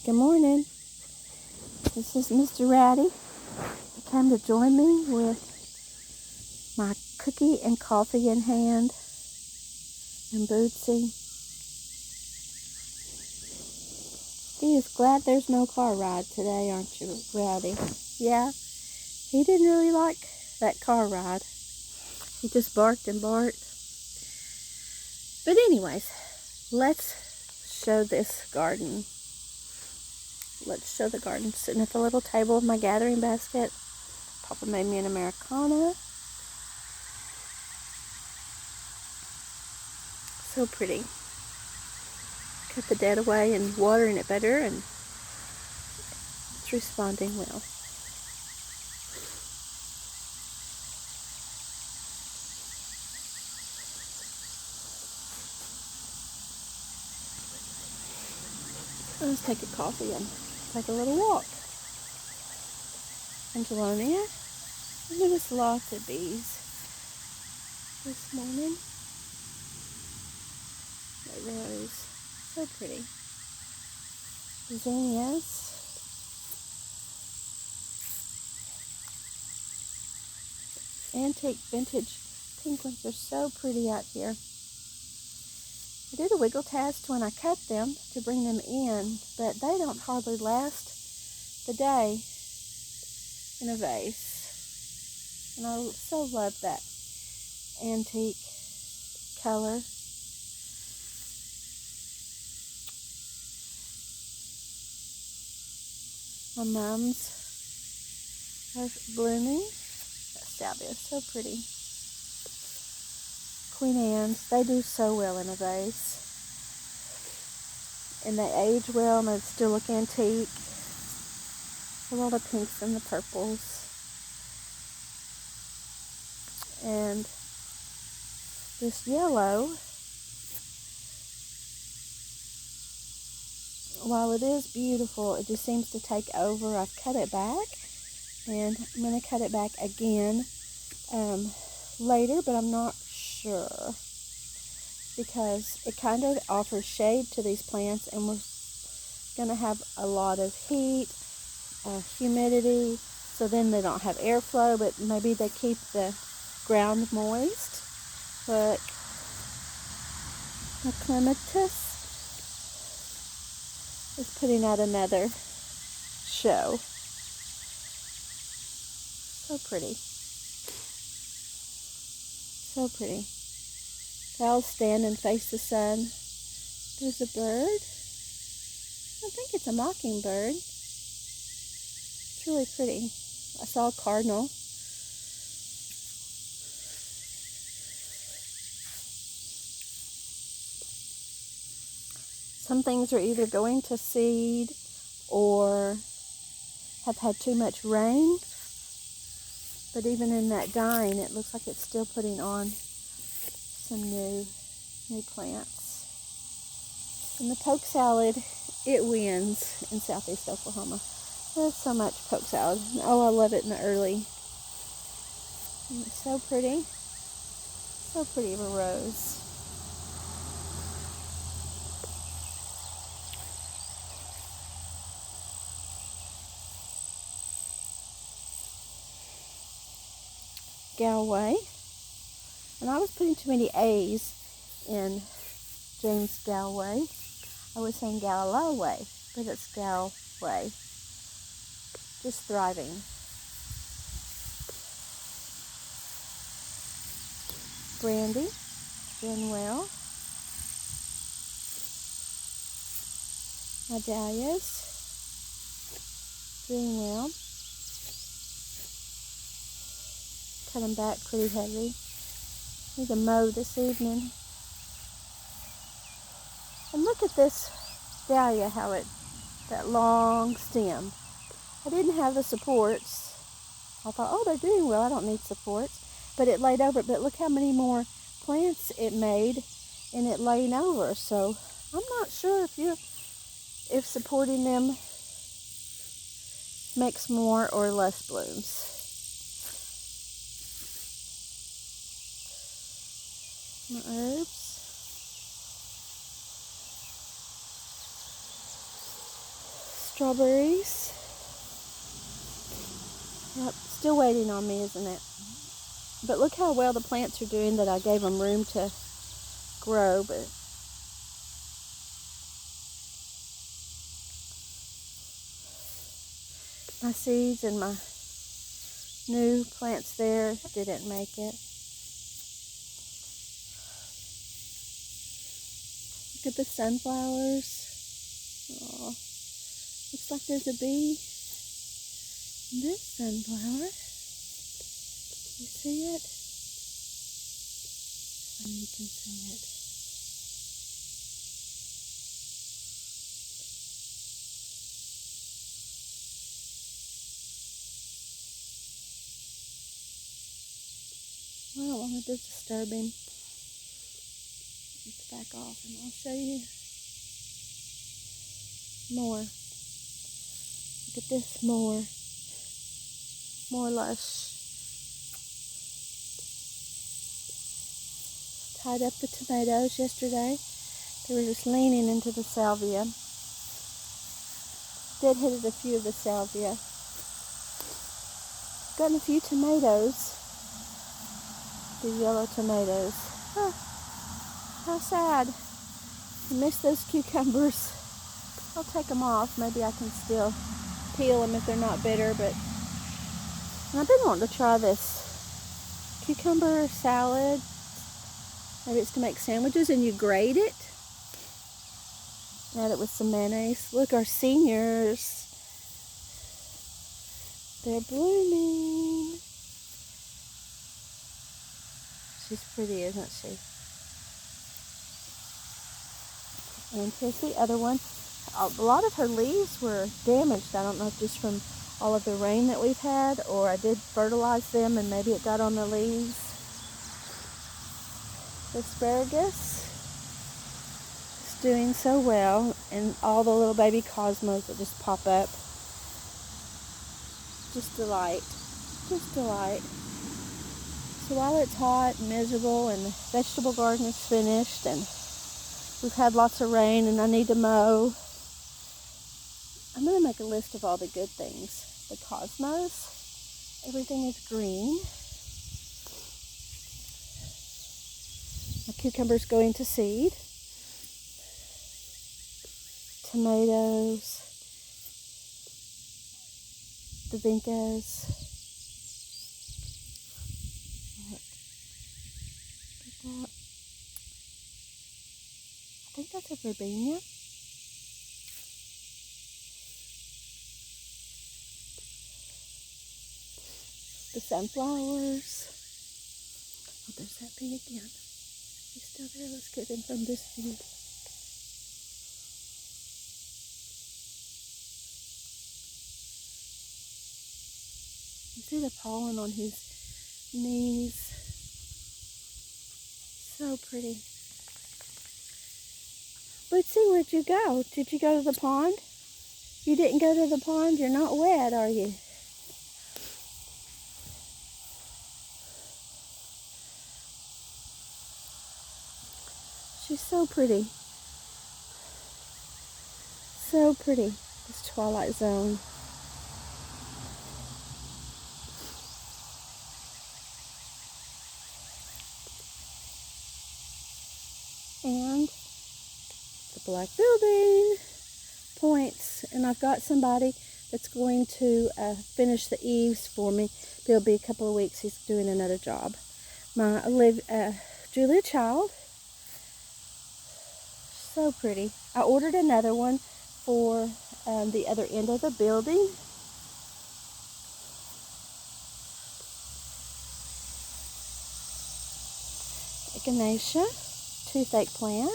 Good morning. This is Mr. Ratty. He came to join me with my cookie and coffee in hand. And Bootsy. He is glad there's no car ride today, aren't you, Ratty? Yeah, he didn't really like that car ride. He just barked and barked. But anyways, let's show this garden. Let's show the garden. Sitting at the little table with my gathering basket. Papa made me an Americana. So pretty. Cut the dead away and watering it better, and it's responding well. Let's take a coffee and take a little walk. Angelonia. And there was lots of bees this morning. That rose. So pretty. Zinnias. Antique vintage penguins are so pretty out here. I did a wiggle test when I cut them to bring them in, but they don't hardly last the day in a vase. And I so love that antique color. My mums are blooming. That salvia is so pretty. Queen Anne's, they do so well in a vase. And they age well and they still look antique. A lot of pinks and the purples. And this yellow, while it is beautiful, it just seems to take over. I've cut it back, and I'm going to cut it back again later, but I'm not sure, because it kind of offers shade to these plants, and we're going to have a lot of heat, humidity, so then they don't have airflow, but maybe they keep the ground moist. Look, my clematis is putting out another show. So pretty. So pretty. I'll stand and face the sun. There's a bird. I think it's a mockingbird. It's really pretty. I saw a cardinal. Some things are either going to seed or have had too much rain. But even in that dying, it looks like it's still putting on some new plants. And the poke salad, it wins in southeast Oklahoma. There's so much poke salad. Oh, I love it in the early. And it's so pretty. So pretty of a rose. Galway. And I was putting too many A's in James Galway. I was saying Galloway, but it's Galway. Just thriving. Brandy, doing well. My dahlias, doing well. Cut them back pretty heavy. Need to mow this evening. And look at this dahlia, how that long stem. I didn't have the supports. I thought, oh, they're doing well. I don't need supports. But it laid over. But look how many more plants it made in it laying over. So I'm not sure if supporting them makes more or less blooms. My herbs. strawberries. Yep, still waiting on me, isn't it? But look how well the plants are doing that I gave them room to grow. But my seeds and my new plants there didn't make it. Look at the sunflowers. Oh, looks like there's a bee in this sunflower. You see it? And you can see it. I don't want to disturb him. Let's back off and I'll show you more. Look at this, more lush. Tied up the tomatoes yesterday. They were just leaning into the salvia. Deadheaded a few of the salvia. Gotten a few tomatoes. The yellow tomatoes. Oh, how sad. I miss those cucumbers. I'll take them off. Maybe I can still peel them if they're not bitter. But and I've been wanting to try this cucumber salad. Maybe it's to make sandwiches and you grate it. Add it with some mayonnaise. Look, our seniors. They're blooming. She's pretty, isn't she? And here's the other one. A lot of her leaves were damaged. I don't know if just from all of the rain that we've had, or I did fertilize them and maybe it got on the leaves. Asparagus is doing so well, and all the little baby cosmos that just pop up. Just delight. Just delight. So while it's hot and miserable and the vegetable garden is finished and we've had lots of rain and I need to mow, I'm going to make a list of all the good things. The cosmos, everything is green. My cucumber's going to seed. Tomatoes. The vincas. Look. Look at that. I think that's a verbena. The sunflowers. Oh, there's that bee again. He's still there. Let's get him from this view. You see the pollen on his knees. So pretty. Bootsy, where'd you go? Did you go to the pond? You didn't go to the pond? You're not wet, are you? She's so pretty. So pretty. This twilight zone. And the black building points. And I've got somebody that's going to finish the eaves for me. It'll be a couple of weeks. He's doing another job. My Julia Child. So pretty. I ordered another one for the other end of the building. Echinacea, toothache plant.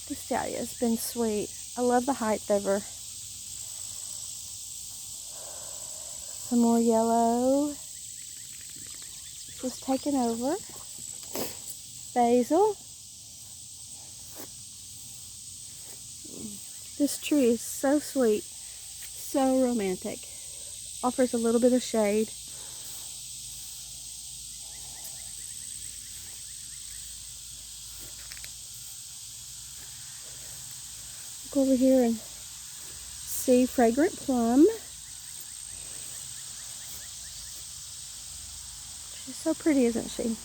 This dahlia has been sweet. I love the height of her. Some more yellow. Just taking over. Basil. This tree is so sweet, so romantic. Offers a little bit of shade. Go over here and see fragrant plum. She's so pretty, isn't she?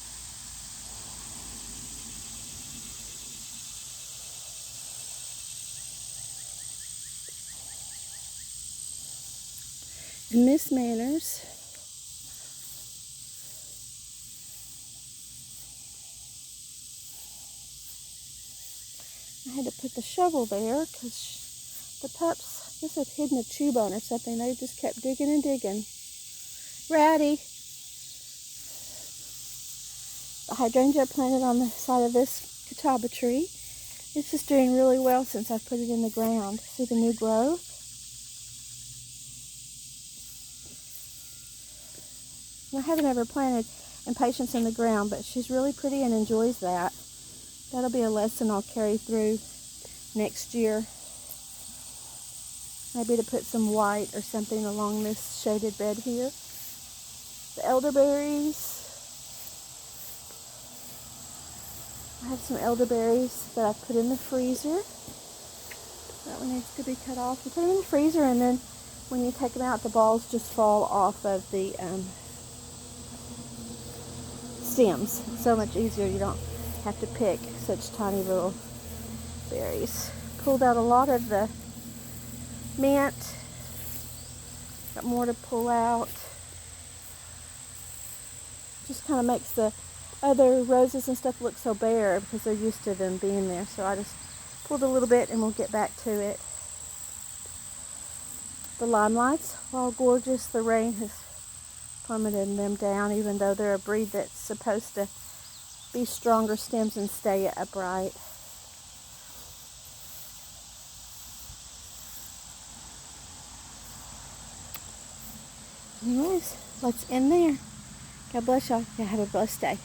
Miss Manners. I had to put the shovel there because the pups just had hidden a chew bone or something. They just kept digging and digging. Ratty. The hydrangea I planted on the side of this catawba tree. It's just doing really well since I've put it in the ground. See the new growth? I haven't ever planted impatiens in the ground, but she's really pretty and enjoys that. That'll be a lesson I'll carry through next year. Maybe to put some white or something along this shaded bed here. The elderberries. I have some elderberries that I've put in the freezer. That one needs to be cut off. You put them in the freezer, and then when you take them out, the balls just fall off of the stems. It's so much easier. You don't have to pick such tiny little berries. Pulled out a lot of the mint. Got more to pull out. Just kind of makes the other roses and stuff look so bare because they're used to them being there. So I just pulled a little bit and we'll get back to it. The limelights are all gorgeous. The rain has plummeted them down, even though they're a breed that's supposed to be stronger stems and stay upright. Anyways, let's end there. God bless y'all. Have a blessed day.